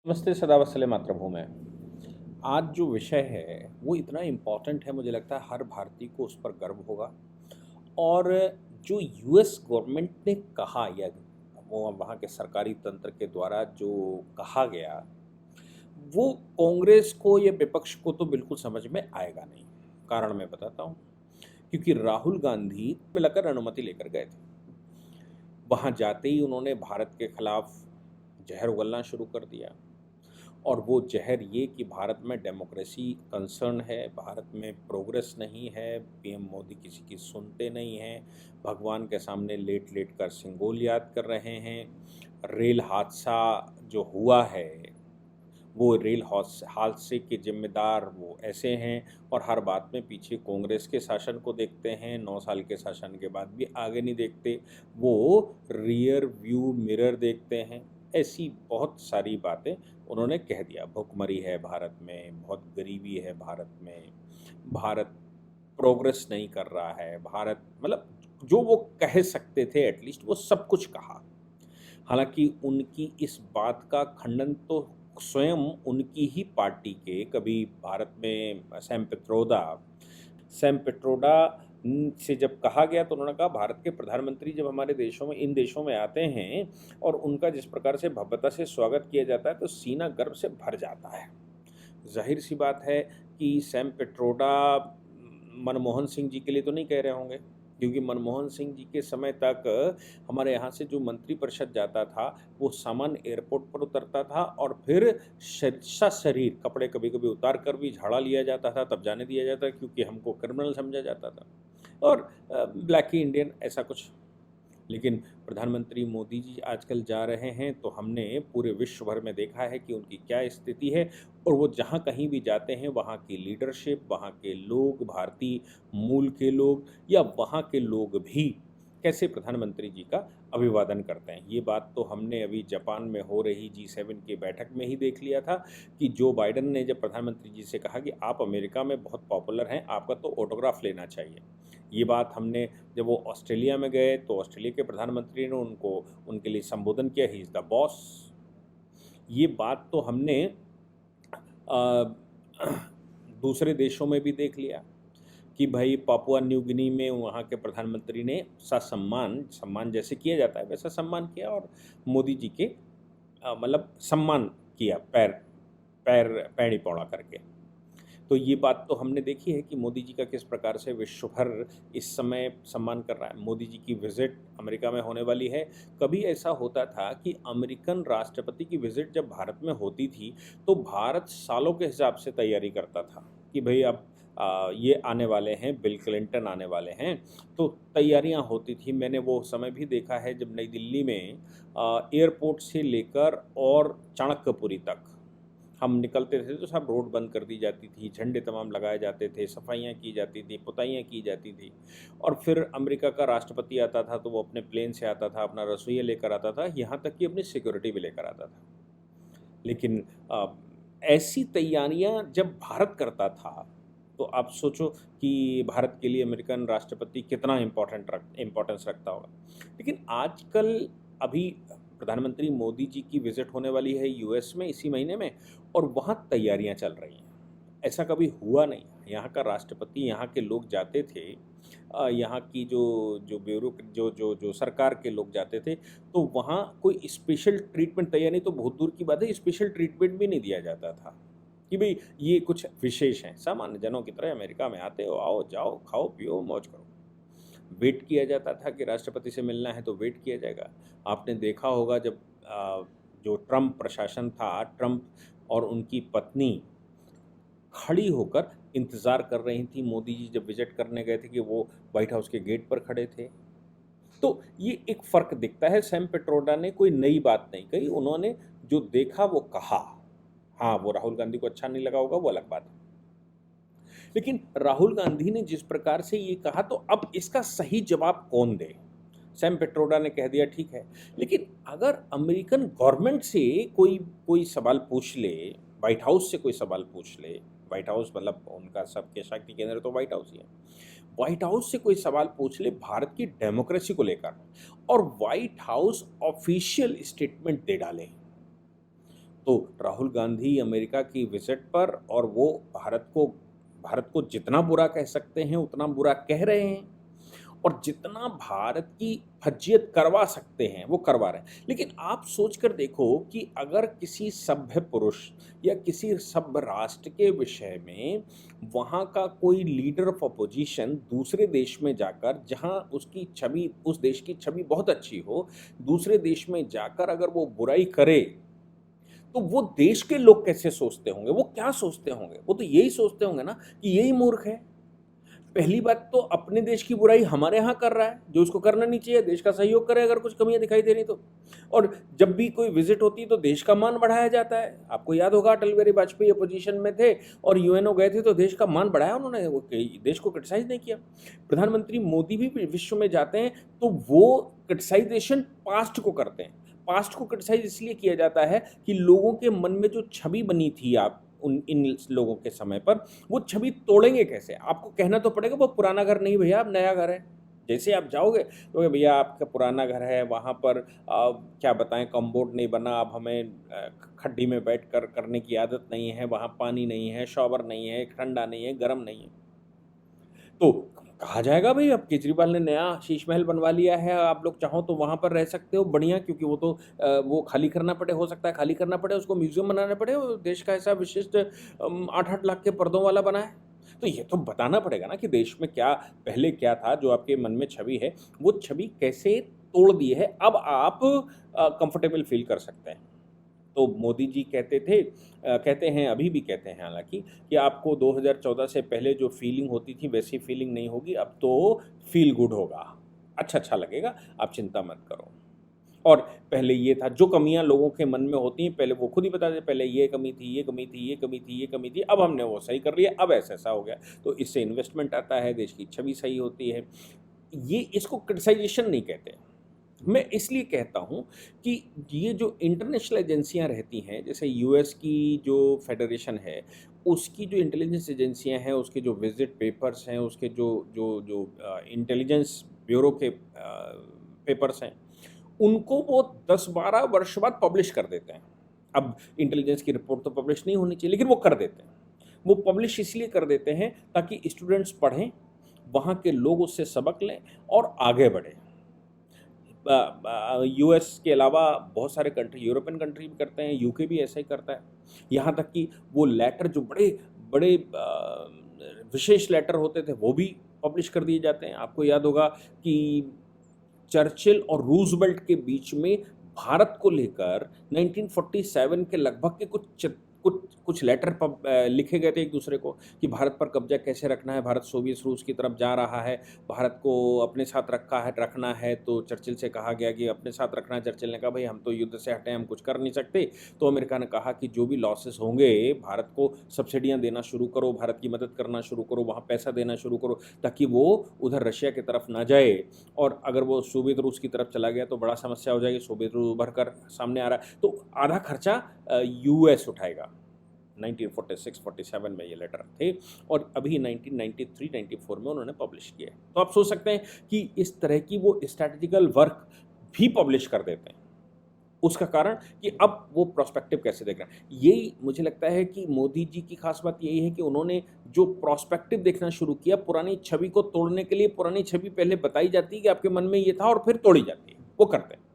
नमस्ते सदावत्सले मातृभूमि। आज जो विषय है वो इतना इम्पोर्टेंट है, मुझे लगता है हर भारतीय को उस पर गर्व होगा। और जो यूएस गवर्नमेंट ने कहा या वो वहाँ के सरकारी तंत्र के द्वारा जो कहा गया, वो कांग्रेस को या विपक्ष को तो बिल्कुल समझ में आएगा नहीं। कारण मैं बताता हूँ। क्योंकि राहुल गांधी मिलकर अनुमति लेकर गए थे। वहाँ जाते ही उन्होंने भारत के खिलाफ जहर उगलना शुरू कर दिया। और वो जहर ये कि भारत में डेमोक्रेसी कंसर्न है, भारत में प्रोग्रेस नहीं है, पीएम मोदी किसी की सुनते नहीं हैं, भगवान के सामने लेट-लेट कर सिंगोल याद कर रहे हैं। रेल हादसा जो हुआ है, वो रेल हादसे के ज़िम्मेदार वो ऐसे हैं और हर बात में पीछे कांग्रेस के शासन को देखते हैं, 9 साल के शासन के बाद भी आगे नहीं देखते, वो रियर व्यू मिरर देखते हैं। ऐसी बहुत सारी बातें उन्होंने कह दिया। भुखमरी है भारत में, बहुत गरीबी है भारत में, भारत प्रोग्रेस नहीं कर रहा है, भारत मतलब जो वो कह सकते थे एटलीस्ट वो सब कुछ कहा। हालाँकि उनकी इस बात का खंडन तो स्वयं उनकी ही पार्टी के कभी भारत में सैम पिट्रोडा से जब कहा गया तो उन्होंने कहा भारत के प्रधानमंत्री जब हमारे देशों में इन देशों में आते हैं और उनका जिस प्रकार से भव्यता से स्वागत किया जाता है तो सीना गर्व से भर जाता है। ज़ाहिर-सी बात है कि सैम पिट्रोडा मनमोहन सिंह जी के लिए तो नहीं कह रहे होंगे, क्योंकि मनमोहन सिंह जी के समय तक हमारे यहाँ से जो मंत्रिपरिषद जाता था, वो सामान एयरपोर्ट पर उतरता था और फिर सशरीर कपड़े कभी-कभी उतार कर भी झाड़ा लिया जाता था, तब जाने दिया जाता क्योंकि हमको क्रिमिनल समझा जाता था और ब्लैकी इंडियन ऐसा कुछ। लेकिन प्रधानमंत्री मोदी जी आजकल जा रहे हैं तो हमने पूरे विश्व भर में देखा है कि उनकी क्या स्थिति है और वो जहाँ कहीं भी जाते हैं वहाँ की लीडरशिप, वहाँ के लोग, भारतीय मूल के लोग या वहाँ के लोग भी कैसे प्रधानमंत्री जी का अभिवादन करते हैं। ये बात तो हमने अभी जापान में हो रही G7 की बैठक में ही देख लिया था कि जो बाइडेन ने जब प्रधानमंत्री जी से कहा कि आप अमेरिका में बहुत पॉपुलर हैं, आपका तो ऑटोग्राफ लेना चाहिए। ये बात हमने जब वो ऑस्ट्रेलिया में गए तो ऑस्ट्रेलिया के प्रधानमंत्री ने उनको उनके लिए संबोधन किया, ही इज़ द बॉस। ये बात तो हमने अ, दूसरे देशों में भी देख लिया कि भाई पापुआ न्यू गिनी में वहाँ के प्रधानमंत्री ने सम्मान जैसे किया जाता है वैसा सम्मान किया और मोदी जी के मतलब सम्मान किया पैर पैड़ी पौड़ा करके। तो ये बात तो हमने देखी है कि मोदी जी का किस प्रकार से विश्व भर इस समय सम्मान कर रहा है। मोदी जी की विज़िट अमेरिका में होने वाली है। कभी ऐसा होता था कि अमेरिकन राष्ट्रपति की विज़िट जब भारत में होती थी, तो भारत सालों के हिसाब से तैयारी करता था कि भई अब ये आने वाले हैं, बिल क्लिंटन आने वाले हैं, तो तैयारियाँ होती थी। मैंने वो समय भी देखा है जब नई दिल्ली में एयरपोर्ट से लेकर और चाणक्यपुरी तक हम निकलते थे तो सब रोड बंद कर दी जाती थी, झंडे तमाम लगाए जाते थे, सफाइयाँ की जाती थी, पुताइयाँ की जाती थी और फिर अमेरिका का राष्ट्रपति आता था तो वो अपने प्लेन से आता था, अपना रसोइया लेकर आता था, यहाँ तक कि अपनी सिक्योरिटी भी लेकर आता था। लेकिन ऐसी तैयारियाँ जब भारत करता था, तो आप सोचो कि भारत के लिए अमेरिकन राष्ट्रपति कितना इम्पोर्टेंस रखता होगा। लेकिन आजकल अभी प्रधानमंत्री मोदी जी की विज़िट होने वाली है यूएस में इसी महीने में और वहाँ तैयारियाँ चल रही हैं। ऐसा कभी हुआ नहीं। यहाँ का राष्ट्रपति, यहाँ के लोग जाते थे यहाँ की जो जो ब्यूरो जो जो जो सरकार के लोग जाते थे, तो वहाँ कोई स्पेशल ट्रीटमेंट तैयारी तो बहुत दूर की बात है, स्पेशल ट्रीटमेंट भी नहीं दिया जाता था, कि भई ये कुछ विशेष हैं। सामान्य जनों की तरह अमेरिका में आते हो, आओ, जाओ, खाओ, पियो, मौज करो। वेट किया जाता था कि राष्ट्रपति से मिलना है तो वेट किया जाएगा। आपने देखा होगा जब जो ट्रम्प प्रशासन था, ट्रम्प और उनकी पत्नी खड़ी होकर इंतज़ार कर रही थी, मोदी जी जब विज़िट करने गए थे कि वो व्हाइट हाउस के गेट पर खड़े थे। तो ये एक फ़र्क दिखता है, सैम पिट्रोडा ने कोई नई बात नहीं कही, उन्होंने जो देखा वो कहा। हाँ, वो राहुल गांधी को अच्छा नहीं लगा होगा, वो अलग बात है। लेकिन राहुल गांधी ने जिस प्रकार से ये कहा तो अब इसका सही जवाब कौन दे? सैम पिट्रोडा ने कह दिया ठीक है, लेकिन अगर अमेरिकन गवर्नमेंट से कोई कोई सवाल पूछ ले, व्हाइट हाउस से कोई सवाल पूछ ले, व्हाइट हाउस मतलब उनका सबके शक्ति केंद्र तो व्हाइट हाउस ही है। व्हाइट हाउस से कोई सवाल पूछ ले भारत की डेमोक्रेसी को लेकर और व्हाइट हाउस ऑफिशियल स्टेटमेंट दे डाले, तो राहुल गांधी अमेरिका की विजिट पर, और वो भारत को जितना बुरा कह सकते हैं उतना बुरा कह रहे हैं, और जितना भारत की फज्जियत करवा सकते हैं वो करवा रहे हैं। लेकिन आप सोच कर देखो कि अगर किसी सभ्य पुरुष या किसी सभ्य राष्ट्र के विषय में वहाँ का कोई लीडर ऑफ अपोजिशन दूसरे देश में जाकर, जहाँ उसकी छवि, उस देश की छवि बहुत अच्छी हो, दूसरे देश में जाकर अगर वो बुराई करे, तो वो देश के लोग कैसे सोचते होंगे, वो क्या सोचते होंगे? वो तो यही सोचते होंगे ना कि यही मूर्ख है। पहली बात तो अपने देश की बुराई हमारे यहाँ कर रहा है, जो उसको करना नहीं चाहिए, देश का सहयोग करे अगर कुछ कमियां दिखाई दे रही तो। और जब भी कोई विजिट होती है तो देश का मान बढ़ाया जाता है। आपको याद होगा अटल बिहारी वाजपेयी अपोजिशन में थे और यूएनओ गए थे तो देश का मान बढ़ाया उन्होंने, वो देश को क्रिटिसाइज नहीं किया। प्रधानमंत्री मोदी भी विश्व में जाते हैं तो वो क्रिटिसाइजेशन पास्ट को करते हैं। पास्ट को क्रिटिसाइज इसलिए किया जाता है कि लोगों के मन में जो छवि बनी थी आप इन लोगों के समय पर, वो छवि तोड़ेंगे कैसे? आपको कहना तो पड़ेगा वो पुराना घर नहीं भैया, अब नया घर है। जैसे आप जाओगे तो भैया आपका पुराना घर है, वहाँ पर क्या बताएं, कम्बोर्ड नहीं बना, अब हमें खड्डी में बैठ कर करने की आदत नहीं है, वहाँ पानी नहीं है, शॉवर नहीं है, ठंडा नहीं है, गर्म नहीं है। तो कहा जाएगा भाई अब केजरीवाल ने नया शीश महल बनवा लिया है, आप लोग चाहो तो वहाँ पर रह सकते हो, बढ़िया, क्योंकि वो तो वो खाली करना पड़े, हो सकता है खाली करना पड़े, उसको म्यूजियम बनाना पड़े, वो देश का ऐसा विशिष्ट 8-8 लाख के पर्दों वाला बना है। तो ये तो बताना पड़ेगा ना कि देश में क्या पहले क्या था, जो आपके मन में छवि है वो छवि कैसे तोड़ दी है, अब आप कंफर्टेबल फील कर सकते हैं। तो मोदी जी कहते हैं, अभी भी कहते हैं हालाँकि, कि आपको 2014 से पहले जो फीलिंग होती थी वैसी फीलिंग नहीं होगी, अब तो फील गुड होगा, अच्छा लगेगा, आप चिंता मत करो। और पहले ये था, जो कमियाँ लोगों के मन में होती हैं पहले वो खुद ही बता दें, पहले ये कमी थी, ये कमी थी, ये कमी थी, ये कमी थी, अब हमने वो सही कर लिया, अब ऐसा-ऐसा हो गया। तो इससे इन्वेस्टमेंट आता है, देश की छवि सही होती है। ये इसको क्रिटिसाइज़ेशन नहीं कहते। मैं इसलिए कहता हूँ कि ये जो इंटरनेशनल एजेंसियाँ रहती हैं, जैसे यूएस की जो फेडरेशन है, उसकी जो इंटेलिजेंस एजेंसियाँ हैं, उसके जो विजिट पेपर्स हैं, उसके जो जो जो इंटेलिजेंस ब्यूरो के पेपर्स हैं, उनको वो 10-12 वर्ष बाद पब्लिश कर देते हैं। अब इंटेलिजेंस की रिपोर्ट तो पब्लिश नहीं होनी चाहिए, लेकिन वो कर देते हैं। वो पब्लिश इसलिए कर देते हैं ताकि स्टूडेंट्स पढ़ें, वहाँ के लोग उससे सबक लें और आगे बढ़ें। यूएस के अलावा बहुत सारे कंट्री, यूरोपियन कंट्री भी करते हैं, यूके भी ऐसा ही करता है। यहाँ तक कि वो लेटर जो बड़े विशेष लेटर होते थे वो भी पब्लिश कर दिए जाते हैं। आपको याद होगा कि चर्चिल और रूजवेल्ट के बीच में भारत को लेकर 1947 के लगभग के कुछ लेटर लिखे गए थे एक दूसरे को, कि भारत पर कब्जा कैसे रखना है, भारत सोवियत रूस की तरफ जा रहा है, भारत को अपने साथ रखना है। तो चर्चिल से कहा गया कि अपने साथ रखना है। चर्चिल ने कहा भाई हम तो युद्ध से हटे, हम कुछ कर नहीं सकते। तो अमेरिका ने कहा कि जो भी लॉसेस होंगे, भारत को सब्सिडियाँ देना शुरू करो, भारत की मदद करना शुरू करो, वहाँ पैसा देना शुरू करो, ताकि वो उधर रशिया की तरफ ना जाए। और अगर वो सोवियत रूस की तरफ चला गया तो बड़ा समस्या हो जाएगी, सोवियत रूस उभर कर सामने आ रहा है, तो आधा खर्चा यूएस उठाएगा। 1946-47 में ये लेटर थे, और अभी 1993-94 में उन्होंने पब्लिश किया है। तो आप सोच सकते हैं कि इस तरह की वो स्ट्रैटेजिकल वर्क भी पब्लिश कर देते हैं। उसका कारण कि अब वो प्रोस्पेक्टिव कैसे देख रहे हैं। यही मुझे लगता है कि मोदी जी की खास बात यही है कि उन्होंने जो प्रोस्पेक्टिव देखना शुरू किया, पुरानी छवि को तोड़ने के लिए। पुरानी छवि पहले बताई जाती है कि आपके मन में ये था और फिर तोड़ी जाती है, वो करते हैं।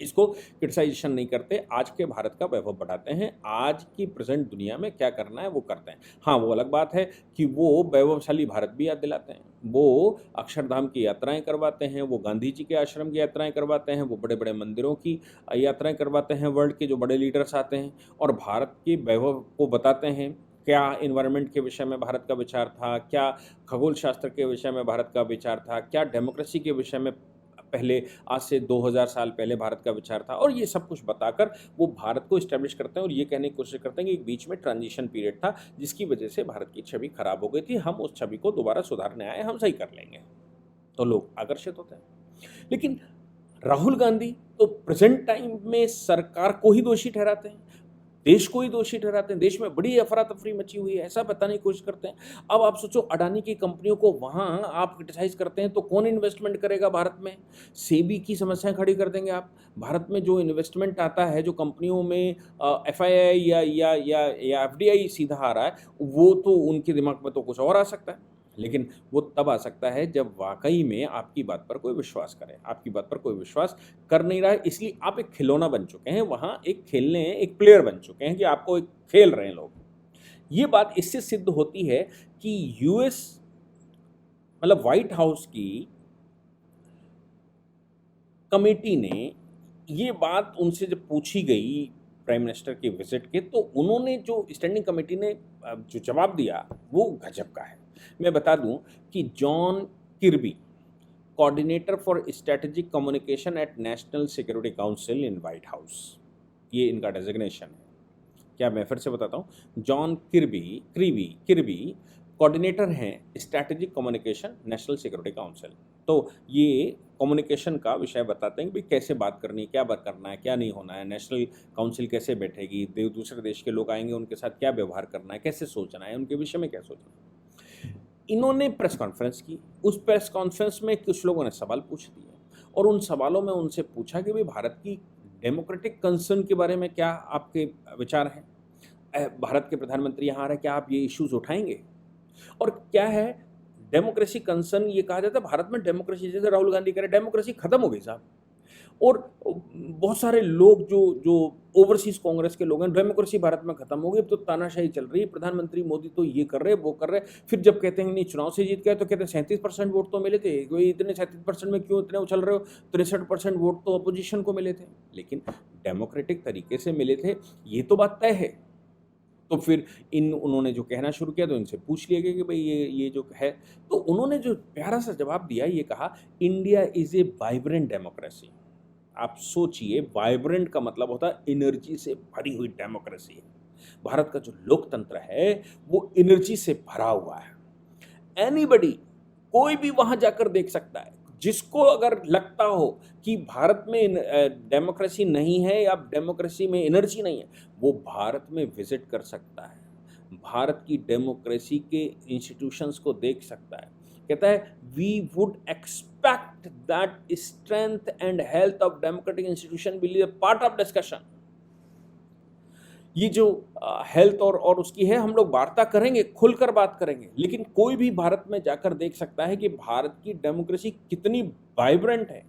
इसको क्रिटिसाइजेशन नहीं करते, आज के भारत का वैभव बढ़ाते हैं, आज की प्रेजेंट दुनिया में क्या करना है वो करते हैं। हाँ, वो अलग बात है कि वो वैभवशाली भारत भी याद दिलाते हैं, वो अक्षरधाम की यात्राएं करवाते हैं, वो गांधी जी के आश्रम की यात्राएं करवाते हैं, वो बड़े बड़े मंदिरों की यात्राएं करवाते हैं, वर्ल्ड के जो बड़े लीडर्स आते हैं और भारत के वैभव को बताते हैं। क्या इन्वायरमेंट के विषय में भारत का विचार था, क्या खगोल शास्त्र के विषय में भारत का विचार था, क्या डेमोक्रेसी के विषय में पहले, आज से 2000 साल पहले भारत का विचार था। और ये सब कुछ बताकर वो भारत को इस्टेब्लिश करते हैं और ये कहने की कोशिश करते हैं कि एक बीच में ट्रांजिशन पीरियड था जिसकी वजह से भारत की छवि खराब हो गई थी, हम उस छवि को दोबारा सुधारने आए, हम सही कर लेंगे। तो लोग आकर्षित होते हैं। लेकिन राहुल गांधी तो प्रेजेंट टाइम में सरकार को ही दोषी ठहराते हैं। देश को ही दोषी ठहराते हैं, देश में बड़ी अफरा-तफरी मची हुई है, ऐसा बताने की कोशिश करते हैं। अब आप सोचो अडानी की कंपनियों को वहाँ आप क्रिटिसाइज़ करते हैं तो कौन इन्वेस्टमेंट करेगा भारत में? सेबी की समस्याएँ खड़ी कर देंगे आप। भारत में जो इन्वेस्टमेंट आता है, जो कंपनियों में एफआईआई या एफडीआई सीधा आ रहा है, वो तो उनके दिमाग में तो कुछ और आ सकता है। लेकिन वो तब आ सकता है जब वाक़ई में आपकी बात पर कोई विश्वास करे। आपकी बात पर कोई विश्वास कर नहीं रहा है, इसलिए आप एक खिलौना बन चुके हैं, वहाँ एक खेलने एक प्लेयर बन चुके हैं कि आपको एक खेल रहे हैं लोग। ये बात इससे सिद्ध होती है कि यूएस मतलब व्हाइट हाउस की कमेटी ने ये बात उनसे जब पूछी गई प्राइम मिनिस्टर के विज़िट के, तो उन्होंने जो स्टैंडिंग कमेटी ने जो जवाब दिया, वो गज़ब का है। मैं बता दूँ कि John किर्बी, coordinator for strategic communication at national security council in white house, ये इनका डेज़िग्नेशन है। क्या मैं फिर से बताता हूँ, जॉन किर्बी कोऑर्डिनेटर हैं strategic communication national security council. तो ये कम्युनिकेशन का विषय बताते हैं कि भाई कैसे बात करनी है, क्या बात करना है, क्या नहीं होना है, नेशनल काउंसिल कैसे बैठेगी, दूसरे देश के लोग आएंगे उनके साथ क्या व्यवहार करना है, कैसे सोचना है, उनके विषय में क्या सोचना है। इन्होंने प्रेस कॉन्फ्रेंस की, उस प्रेस कॉन्फ्रेंस में कुछ लोगों ने सवाल पूछ दिए और उन सवालों में उनसे पूछा कि भाई भारत की डेमोक्रेटिक कंसर्न के बारे में क्या आपके विचार हैं? भारत के प्रधानमंत्री यहाँ आ रहे हैं, क्या आप ये इश्यूज उठाएंगे? और क्या है डेमोक्रेसी कंसर्न, ये कहा जाता है भारत में डेमोक्रेसी, जैसे राहुल गांधी कह रहे डेमोक्रेसी खत्म हो गई साहब। और बहुत सारे लोग जो जो ओवरसीज कांग्रेस के लोग हैं, डेमोक्रेसी भारत में खत्म हो गई, अब तो तानाशाही चल रही है, प्रधानमंत्री मोदी तो ये कर रहे हैं, वो कर रहे हैं। फिर जब कहते हैं नहीं चुनाव से जीत गए तो कहते हैं 37% वोट तो मिले थे, कोई इतने 37% में क्यों इतने उछल रहे हो, 63% वोट तो अपोजिशन को मिले थे, लेकिन डेमोक्रेटिक तरीके से मिले थे, ये तो बात तय है। तो फिर उन्होंने जो कहना शुरू किया तो इनसे पूछ लिया गया कि भाई ये जो है, तो उन्होंने जो प्यारा सा जवाब दिया, ये कहा India is a vibrant democracy. आप सोचिए, वाइब्रेंट का मतलब होता है एनर्जी से भरी हुई डेमोक्रेसी है। भारत का जो लोकतंत्र है वो एनर्जी से भरा हुआ है। एनीबडी, कोई भी वहां जाकर देख सकता है, जिसको अगर लगता हो कि भारत में डेमोक्रेसी नहीं है या डेमोक्रेसी में एनर्जी नहीं है, वो भारत में विजिट कर सकता है, भारत की डेमोक्रेसी के इंस्टीट्यूशंस को देख सकता है। कहता है we would expect that strength and health of democratic institution will be a part of discussion. ये जो हेल्थ और उसकी है, हम लोग वार्ता करेंगे, खुलकर बात करेंगे, लेकिन कोई भी भारत में जाकर देख सकता है कि भारत की डेमोक्रेसी कितनी वाइब्रेंट है,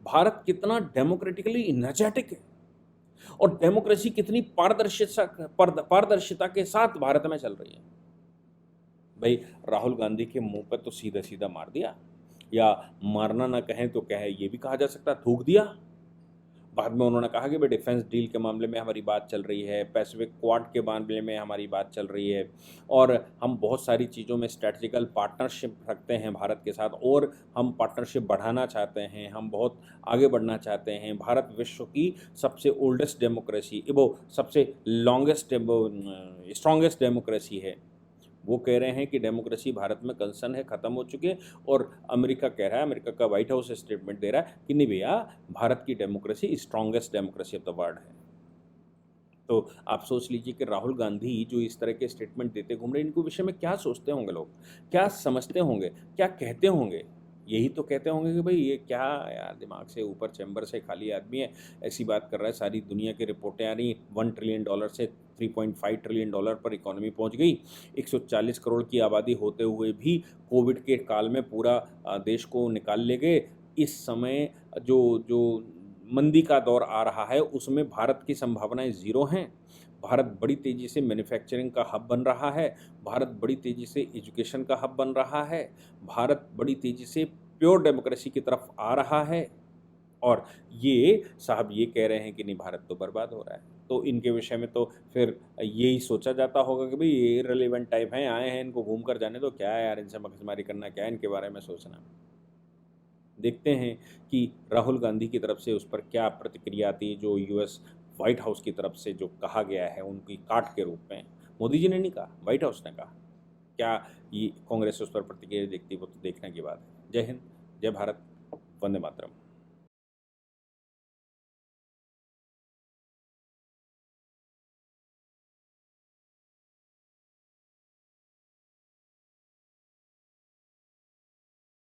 भारत कितना डेमोक्रेटिकली एनर्जेटिक है और डेमोक्रेसी कितनी पारदर्शिता के साथ भारत में चल रही है। भाई राहुल गांधी के मुंह पर तो सीधा सीधा मार दिया, या मारना ना कहें तो कहे ये भी कहा जा सकता, थूक दिया। बाद में उन्होंने कहा कि भाई डिफेंस डील के मामले में हमारी बात चल रही है, पैसिफिक क्वाड के मामले में हमारी बात चल रही है, और हम बहुत सारी चीज़ों में स्ट्रेटजिकल पार्टनरशिप रखते हैं भारत के साथ, और हम पार्टनरशिप बढ़ाना चाहते हैं, हम बहुत आगे बढ़ना चाहते हैं। भारत विश्व की सबसे ओल्डेस्ट डेमोक्रेसी, वो सबसे लॉन्गेस्ट स्ट्रॉन्गेस्ट डेमोक्रेसी है। वो कह रहे हैं कि डेमोक्रेसी भारत में कंसर्न है, ख़त्म हो चुकी है, और अमेरिका कह रहा है, अमेरिका का व्हाइट हाउस स्टेटमेंट दे रहा है कि नहीं भैया, भारत की democracy strongest democracy of the world है। तो आप सोच लीजिए कि राहुल गांधी जो इस तरह के स्टेटमेंट देते घूम रहे हैं, इनको विषय में क्या सोचते होंगे लोग, क्या समझते होंगे, क्या कहते होंगे? यही तो कहते होंगे कि भाई ये क्या यार, दिमाग से ऊपर चैम्बर से खाली आदमी है, ऐसी बात कर रहा है। सारी दुनिया की रिपोर्टें आ रही, $1 ट्रिलियन से $3.5 ट्रिलियन पर इकोनॉमी पहुंच गई, 140 करोड़ की आबादी होते हुए भी कोविड के काल में पूरा देश को निकाल ले गए। इस समय जो जो मंदी का दौर आ रहा है उसमें भारत की संभावनाएं ज़ीरो हैं। भारत बड़ी तेज़ी से मैन्युफैक्चरिंग का हब बन रहा है, भारत बड़ी तेज़ी से एजुकेशन का हब बन रहा है, भारत बड़ी तेज़ी से प्योर डेमोक्रेसी की तरफ आ रहा है, और ये साहब ये कह रहे हैं कि नहीं भारत तो बर्बाद हो रहा है। तो इनके विषय में तो फिर यही सोचा जाता होगा कि भाई ये इररिलेवेंट टाइप हैं, आए हैं, इनको घूम कर जाने दो, क्या है यार इनसे मगजमारी करना, क्या है इनके बारे में सोचना। देखते हैं कि राहुल गांधी की तरफ से उस पर क्या प्रतिक्रिया आती है, जो यूएस व्हाइट हाउस की तरफ से जो कहा गया है उनकी काट के रूप में। मोदी जी ने नहीं कहा, व्हाइट हाउस ने कहा। क्या ये कांग्रेस उस पर प्रतिक्रिया देखती है, वो तो देखने की बात है। जय हिंद, जय भारत, वंदे मातरम।